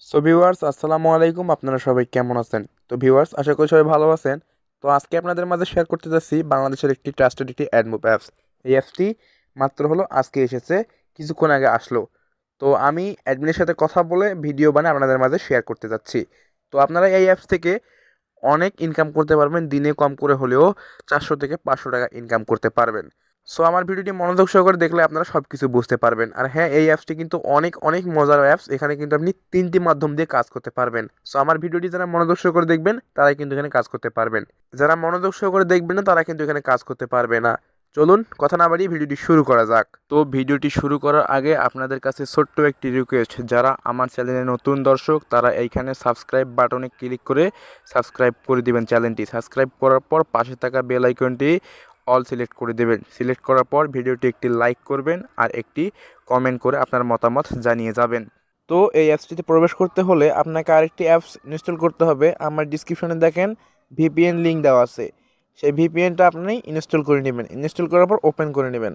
So viewers আসসালামু আলাইকুম, আপনারা সবাই কেমন আছেন? তো ভিউয়ার্স আশা করি সবাই ভালো আছেন। তো আজকে আপনাদের মাঝে শেয়ার করতে যাচ্ছি বাংলাদেশের একটি ট্রাস্টেড একটি অ্যাডমোব অ্যাপস। এই অ্যাপসটি মাত্র হলো আজকে এসেছে, কিছুক্ষণ আগে আসলো। তো আমি অ্যাডমিনের সাথে কথা বলে ভিডিও বানিয়ে আপনাদের মাঝে শেয়ার করতে যাচ্ছি। তো আপনারা এই অ্যাপস থেকে অনেক ইনকাম করতে পারবেন, দিনে কম করে হলেও 400 থেকে 500 টাকা ইনকাম করতে পারবেন। সো আমার ভিডিওটি মনোযোগ সহকারে দেখলে আপনারা সব কিছু বুঝতে পারবেন। আর হ্যাঁ, এই অ্যাপসটি কিন্তু অনেক অনেক মজার অ্যাপস। এখানে কিন্তু আপনি 3টি মাধ্যম দিয়ে কাজ করতে পারবেন। সো আমার ভিডিওটি যারা মনোযোগ সহকারে দেখবেন তারাই কিন্তু এখানে কাজ করতে পারবেন, যারা মনোযোগ সহকারে দেখবেন না তারা কিন্তু এখানে কাজ করতে পারবে না। চলুন কথা না বাড়িয়ে ভিডিওটি শুরু করা যাক। তো ভিডিওটি শুরু করার আগে আপনাদের কাছে ছোট্ট একটি রিকোয়েস্ট, যারা আমার চ্যানেলে নতুন দর্শক তারা এইখানে সাবস্ক্রাইব বাটনে ক্লিক করে সাবস্ক্রাইব করে দিবেন। চ্যানেলটি সাবস্ক্রাইব করার পর পাশে থাকা বেল আইকনটি অল সিলেক্ট করে দেবেন। সিলেক্ট করার পর ভিডিওটি একটি লাইক করবেন আর একটি কমেন্ট করে আপনার মতামত জানিয়ে যাবেন। তো এই অ্যাপসটিতে প্রবেশ করতে হলে আপনাকে আরেকটি অ্যাপস ইনস্টল করতে হবে। আমার ডিসক্রিপশনে দেখেন ভিপিএন লিঙ্ক দেওয়া আছে, সেই ভিপিএনটা আপনি ইনস্টল করে নেবেন। ইনস্টল করার পর ওপেন করে নেবেন।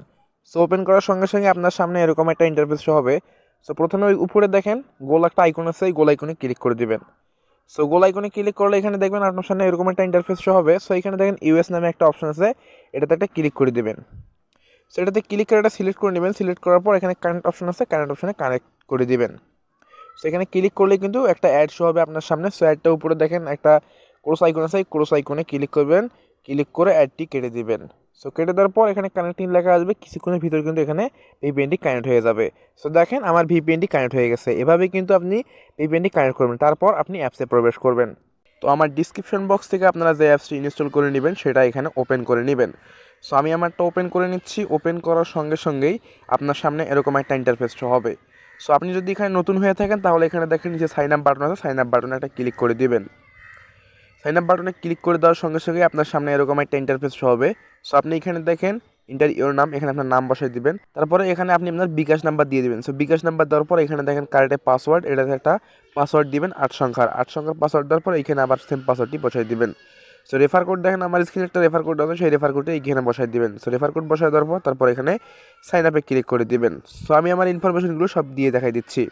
সো ওপেন করার সঙ্গে সঙ্গে আপনার সামনে এরকম একটা ইন্টারফেস শো হবে। সো প্রথমে ওই উপরে দেখেন গোল একটা আইকন আছে, এই গোল আইকনে ক্লিক করে দিবেন। সো গোল আইকনে ক্লিক করলে এখানে দেখবেন আপনার সামনে এরকম একটা ইন্টারফেস শো হবে। সো এখানে দেখেন ইউএস নামে একটা অপশন আছে, এটাতে একটা ক্লিক করে দিবেন। সো এটাতে ক্লিক করে এটা সিলেক্ট করে নেবেন। সিলেক্ট করার পর এখানে কানেক্ট অপশন আছে, কানেক্ট অপশনে কানেক্ট করে দিবেন। সো এখানে ক্লিক করলে কিন্তু একটা অ্যাড শো হবে আপনার সামনে। সো অ্যাডটা উপরে দেখেন একটা ক্রস আইকন আছে, এই ক্রস আইকনে ক্লিক করবেন। ক্লিক করে অ্যাডটি কেটে দিবেন। সো কেটে দেওয়ার পর এখানে কানেক্টিং লেখা আসবে, কিছুক্ষণের ভিতরে কিন্তু এখানে ভিপিএনটি কানেক্ট হয়ে যাবে। সো দেখেন আমার ভিপিএনটি কানেক্ট হয়ে গেছে। এভাবেই কিন্তু আপনি ভিপিএনটি কানেক্ট করবেন, তারপর আপনি অ্যাপসে প্রবেশ করবেন। তো আমার ডিসক্রিপশন বক্স থেকে আপনারা যে অ্যাপসটি ইনস্টল করে নেবেন সেটা এখানে ওপেন করে নেবেন। সো আমি আমারটা ওপেন করে নিচ্ছি। ওপেন করার সঙ্গে সঙ্গেই আপনার সামনে এরকম একটা ইন্টারফেস শো হবে। সো আপনি যদি এখানে নতুন হয়ে থাকেন তাহলে এখানে দেখেন যে সাইন আপ বাটন আছে, সাইন আপ বাটনে একটা ক্লিক করে দিবেন। সাইন আপ বাটনে ক্লিক করে দেওয়ার সঙ্গে সঙ্গে আপনার সামনে এরকম একটা ইন্টারফেস শো হবে। সো আপনি এখানে দেখেন ইন্টার ইওর নাম, এখানে আপনার নাম বসাই দিবেন। তারপরে এখানে আপনি আপনার বিকাশ নাম্বার দিয়ে দিবেন। সো বিকাশ নাম্বার দেওয়ার পর এখানে দেখেন কারেক্ট পাসওয়ার্ড, এটাতে একটা পাসওয়ার্ড দিবেন 8 সংখ্যার। 8 সংখ্যার পাসওয়ার্ড দেওয়ার পর এখানে আবার সেম পাসওয়ার্ডটি বসাই দিবেন। সো রেফার কোড দেখেন আমার স্ক্রিনে একটা রেফার কোড আছে, সেই রেফার কোডটা এখানে বসাই দিবেন। সো রেফার কোড বসাই দেওয়ার পর তারপর এখানে সাইন আপে ক্লিক করে দিবেন। সো আমি আমার ইনফরমেশনগুলো সব দিয়ে দেখাই দিচ্ছি।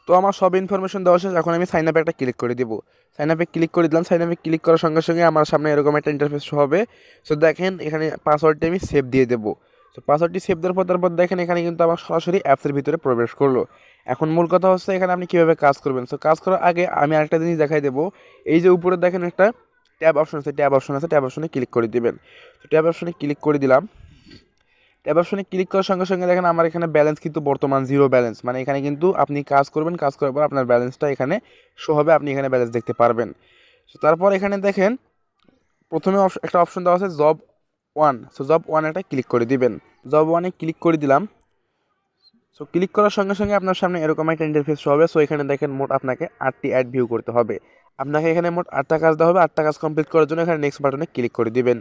তো আমার সব ইনফরমেশন দেওয়া শেষ, এখন আমি সাইন আপে একটা ক্লিক করে দিব। সাইন আপে ক্লিক করে দিলাম। সাইন আপে ক্লিক করার সঙ্গে সঙ্গে আমার সামনে এরকম একটা ইন্টারফেস হবে। সো দেখেন এখানে পাসওয়ার্ডটি আমি সেভ দিয়ে দেবো। তো পাসওয়ার্ডটি সেভ দেওয়ার পর তারপর দেখেন এখানে কিন্তু আমার সরাসরি অ্যাপসের ভিতরে প্রবেশ করলো। এখন মূল কথা হচ্ছে এখানে আপনি কীভাবে কাজ করবেন। সো কাজ করার আগে আমি আরেকটা জিনিস দেখাই দেবো। এই যে উপরে দেখেন একটা ট্যাব অপশন আছে, ট্যাব অপশন আছে, ট্যাব অপশনে ক্লিক করে দিবেন। তো ট্যাব অপশনে ক্লিক করে দিলাম। ট্যাব অপশনে ক্লিক করার সঙ্গে সঙ্গে দেখেন আমার এখানে ব্যালেন্স কিন্তু বর্তমান জিরো ব্যালেন্স, মানে এখানে কিন্তু আপনি কাজ করবেন, কাজ করার পর আপনার ব্যালেন্সটা এখানে শো হবে, আপনি এখানে ব্যালেন্স দেখতে পারবেন। সো তারপর এখানে দেখেন প্রথমে একটা অপশন দেওয়া আছে job one. So job one একটা ক্লিক করে দিবেন। জব ওয়ানে ক্লিক করে দিলাম। সো ক্লিক করার সঙ্গে সঙ্গে আপনার সামনে এরকম একটা ইন্টারফেস শো হবে। সো এখানে দেখেন মোট আপনাকে 8টি অ্যাড ভিউ করতে হবে। আপনাকে এখানে মোট 8টা কাজ দেওয়া হবে। 8টা কাজ কমপ্লিট করার জন্য এখানে নেক্সট বাটনে ক্লিক করে দিবেন।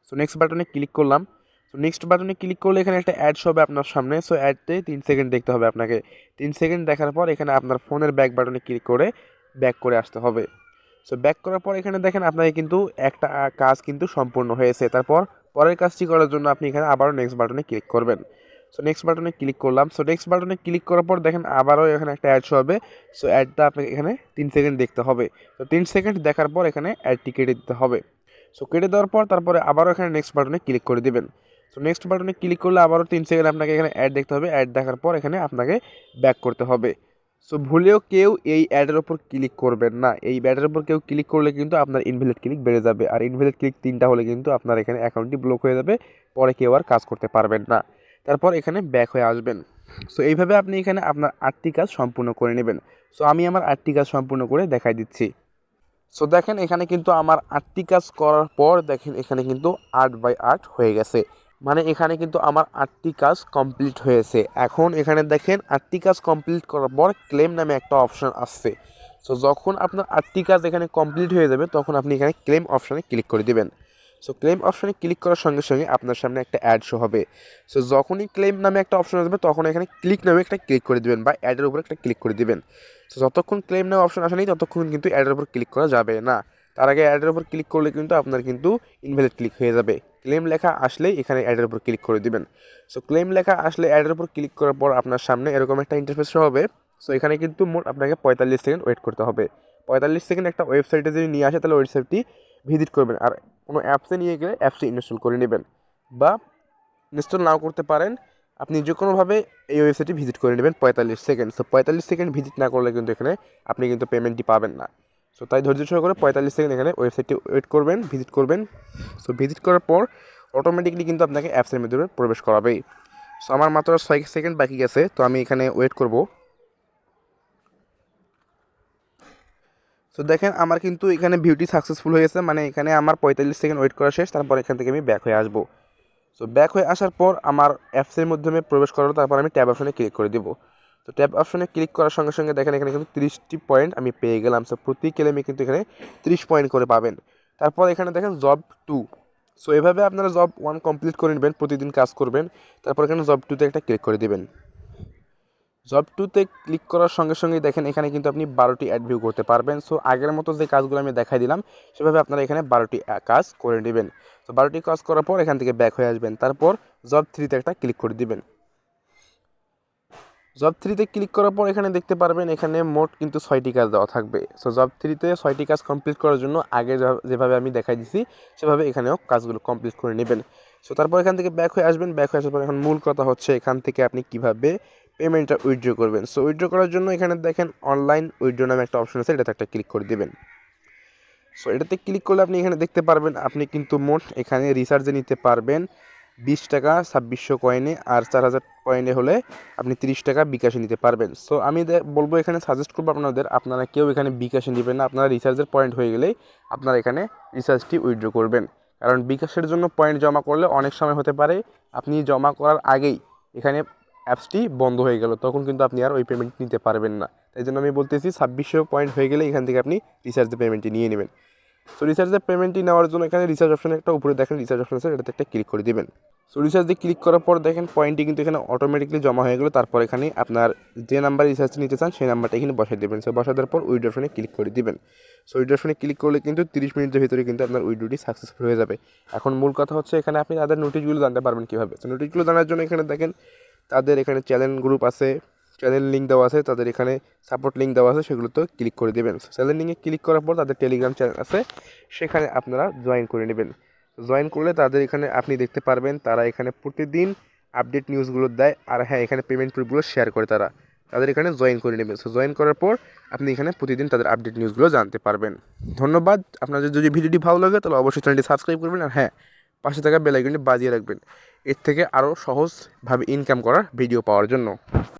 সো নেক্সট বাটনে ক্লিক করলাম। সো নেক্সট বাটনে ক্লিক করলে এখানে একটা অ্যাড হবে আপনার সামনে। সো অ্যাডতে 3 সেকেন্ড দেখতে হবে আপনাকে। 3 সেকেন্ড দেখার পর এখানে আপনার ফোনের ব্যাক বাটনে ক্লিক করে ব্যাক করে আসতে হবে। সো ব্যাক করার পর এখানে দেখেন আপনাকে কিন্তু একটা কাজ কিন্তু সম্পূর্ণ হয়েছে। তারপর পরের কাজটি করার জন্য আপনি এখানে আবারও নেক্সট বাটনে ক্লিক করবেন। সো নেক্সট বাটনে ক্লিক করলাম। সো নেক্সট বাটনে ক্লিক করার পর দেখেন আবারও এখানে একটা অ্যাড হবে। সো অ্যাডটা আপনাকে এখানে 3 সেকেন্ড দেখতে হবে। তো 3 সেকেন্ড দেখার পর এখানে অ্যাডটি কেটে দিতে হবে। সো কেটে দেওয়ার পর তারপরে আবারও এখানে নেক্সট বাটনে ক্লিক করে দিবেন। সো নেক্সট বাটনে ক্লিক করলে আবারও 3 সেকেন্ড আপনাকে এখানে অ্যাড দেখতে হবে। অ্যাড দেখার পর এখানে আপনাকে ব্যাক করতে হবে। সো ভুলেও কেউ এই অ্যাডের ওপর ক্লিক করবেন না। এই অ্যাডের ওপর কেউ ক্লিক করলে কিন্তু আপনার ইনভ্যালিড ক্লিক বেড়ে যাবে, আর ইনভ্যালিড ক্লিক 3টা হলে কিন্তু আপনার এখানে অ্যাকাউন্টটি ব্লক হয়ে যাবে, পরে কেউ আর কাজ করতে পারবেন না। তারপর এখানে ব্যাক হয়ে আসবেন। সো এইভাবে আপনি এখানে আপনার 8টি কাজ সম্পূর্ণ করে নেবেন। সো আমি আমার 8টি কাজ সম্পূর্ণ করে দেখাই দিচ্ছি। সো দেখেন এখানে কিন্তু আমার 8টি কাজ করার পর দেখেন এখানে কিন্তু 8/8 হয়ে গেছে, মানে এখানে কিন্তু আমার 8টি কাজ কমপ্লিট হয়েছে। এখন এখানে দেখেন 8টি কাজ কমপ্লিট করার পর ক্লেম নামে একটা অপশান আসছে। সো যখন আপনার 8টি কাজ এখানে কমপ্লিট হয়ে যাবে তখন আপনি এখানে ক্লেম অপশানে ক্লিক করে দিবেন। সো ক্লেম অপশানে ক্লিক করার সঙ্গে সঙ্গে আপনার সামনে একটা অ্যাড শো হবে। সো যখনই ক্লেম নামে একটা অপশন আসবে তখন এখানে ক্লিক নামে একটা ক্লিক করে দিবেন বা অ্যাডের উপর একটা ক্লিক করে দিবেন। সো যতক্ষণ ক্লেম নামে অপশন আসেনি ততক্ষণ কিন্তু অ্যাডের উপর ক্লিক করা যাবে না। তার আগে অ্যাডের উপর ক্লিক করলে কিন্তু আপনার কিন্তু ইনভ্যালিড ক্লিক হয়ে যাবে। ক্লেম লেখা আসলেই এখানে অ্যাডের উপর ক্লিক করে দিবেন। সো ক্লেম লেখা আসলে অ্যাডের উপর ক্লিক করার পর আপনার সামনে এরকম একটা ইন্টারফেস শো হবে। সো এখানে কিন্তু মোট আপনাকে 45 সেকেন্ড ওয়েট করতে হবে। 45 সেকেন্ড একটা ওয়েবসাইটে যদি নিয়ে আসে তাহলে ওয়েবসাইটটি ভিজিট করবেন, আর কোনো অ্যাপসে নিয়ে গেলে অ্যাপসটি ইনস্টল করে নেবেন, বা ইনস্টল নাও করতে পারেন, আপনি যে কোনোভাবে এই ওয়েবসাইটটি ভিজিট করে নেবেন 45 সেকেন্ড। সো 45 সেকেন্ড ভিজিট না করলে কিন্তু এখানে আপনি কিন্তু পেমেন্টটি পাবেন না। সো তাই ধৈর্য সহকারে 45 সেকেন্ড এখানে ওয়েবসাইটটি ওয়েট করবেন, ভিজিট করবেন। সো ভিজিট করার পর অটোমেটিকলি কিন্তু আপনাকে অ্যাপসের মধ্যে প্রবেশ করাবেই। সো আমার মাত্র 6 সেকেন্ড বাকি গেছে, তো আমি এখানে ওয়েট করব। সো দেখেন আমার কিন্তু এখানে ভিউটি সাকসেসফুল হয়ে গেছে, মানে এখানে আমার 45 সেকেন্ড ওয়েট করা শেষ। তারপর এখান থেকে আমি ব্যাক হয়ে আসবো। সো ব্যাক হয়ে আসার পর আমার অ্যাপসের মাধ্যমে প্রবেশ করার তারপর আমি ট্যাব অপশনে ক্লিক করে দিব। তো ট্যাব অপশনে ক্লিক করার সঙ্গে সঙ্গে দেখেন এখানে কিন্তু 30টি পয়েন্ট আমি পেয়ে গেলাম। সো প্রতি ক্লেমে কিন্তু এখানে 30 পয়েন্ট করে পাবেন। তারপর এখানে দেখেন জব 2। সো এভাবে আপনারা জব 1 কমপ্লিট করে নেবেন, প্রতিদিন কাজ করবেন। তারপর এখানে জব 2তে একটা ক্লিক করে দেবেন। জব 2তে ক্লিক করার সঙ্গে সঙ্গেই দেখেন এখানে কিন্তু আপনি 12টি অ্যাড ভিউ করতে পারবেন। সো আগের মতো যে কাজগুলো আমি দেখাই দিলাম সেভাবে আপনারা এখানে 12টি কাজ করে নেবেন। তো 12টি কাজ করার পর এখান থেকে ব্যাক হয়ে আসবেন। তারপর জব 3তে একটা ক্লিক করে দিবেন। জব 3তে ক্লিক করার পর এখানে দেখতে পারবেন এখানে মোট কিন্তু 6টি কাজ দেওয়া থাকবে। সো জব 3তে 6টি কাজ কমপ্লিট করার জন্য আগে যেভাবে আমি দেখাই দিছি সেভাবে এখানেও কাজগুলো কমপ্লিট করে নেবেন। সো তারপর এখান থেকে ব্যাক হয়ে আসবেন। ব্যাক হয়ে আসার পর এখন মূল কথা হচ্ছে এখান থেকে আপনি কিভাবে পেমেন্টটা উইথড্র করবেন। সো উইথড্র করার জন্য এখানে দেখেন অনলাইন উইথড্র নামে একটা অপশন আছে, এটাতে একটা ক্লিক করে দেবেন। সো এটাতে ক্লিক করলে আপনি এখানে দেখতে পারবেন আপনি কিন্তু মোট এখানে রিচার্জে নিতে পারবেন 20 টাকা 2600 কয়েনে, আর 4000 কয়েনে হলে আপনি 30 টাকা বিকাশে নিতে পারবেন। সো আমি বলবো এখানে সাজেস্ট করবো আপনারা কেউ এখানে বিকাশে নেবেন না, আপনারা রিচার্জের পয়েন্ট হয়ে গেলেই আপনারা এখানে রিচার্জটি উইথড্র করবেন। কারণ বিকাশের জন্য পয়েন্ট জমা করলে অনেক সময় হতে পারে আপনি জমা করার আগেই এখানে অ্যাপসটি বন্ধ হয়ে গেল, তখন কিন্তু আপনি আর ওই পেমেন্ট নিতে পারবেন না। তাই জন্য আমি বলতেছি 2600 পয়েন্ট হয়ে গেলে এখান থেকে আপনি রিচার্জের পেমেন্টটি নিয়ে নেবেন। সো রিচার্জের পেমেন্টটি নেওয়ার জন্য এখানে রিচার্জ অপশনে একটা উপরে দেখেন রিচার্জ অপশন আছে, এটাতে একটা ক্লিক করে দিবেন। সো রিচার্জে ক্লিক করার পর দেখেন পয়েন্টটি কিন্তু এখানে অটোমেটিকলি জমা হয়ে গেলো। তারপর এখানে আপনার যে নাম্বার রিচার্জ নিতে চান সেই নাম্বারটা এখানে বসাই দেবেন। সো বসাই দেওয়ার পর উইথড্র অপশনে ক্লিক করে দিবেন। সো উইথড্র অপশনে ক্লিক করলে কিন্তু 30 মিনিটের ভিতরে কিন্তু আপনার উইথড্রটি সাকসেসফুল হয়ে যাবে। এখন মূল কথা হচ্ছে এখানে আপনি তাদের নোটিশগুলো জানতে পারবেন কীভাবে। তো নোটিশগুলো জানার জন্য এখানে দেখেন তাদের এখানে চ্যানেল গ্রুপ আছে, চ্যানেল লিঙ্ক দেওয়া আছে, তাদের এখানে সাপোর্ট লিঙ্ক দেওয়া আছে, সেগুলোতে ক্লিক করে দেবেন। চ্যানেল লিঙ্কে ক্লিক করার পর তাদের টেলিগ্রাম চ্যানেল আছে, সেখানে আপনারা জয়েন করে নেবেন। জয়েন করলে তাদের এখানে আপনি দেখতে পারবেন তারা এখানে প্রতিদিন আপডেট নিউজগুলো দেয়, আর হ্যাঁ এখানে পেমেন্ট প্রুফগুলো শেয়ার করে তাদের এখানে জয়েন করে নেবেন। সো জয়েন করার পর আপনি এখানে প্রতিদিন তাদের আপডেট নিউজগুলো জানতে পারবেন। ধন্যবাদ। আপনাদের যদি ভিডিওটি ভালো লাগে তাহলে অবশ্যই চ্যানেলটি সাবস্ক্রাইব করবেন, আর হ্যাঁ পাশে থাকা বেল আইকনটি বাজিয়ে রাখবেন এর থেকে আরও সহজভাবে ইনকাম করার ভিডিও পাওয়ার জন্য।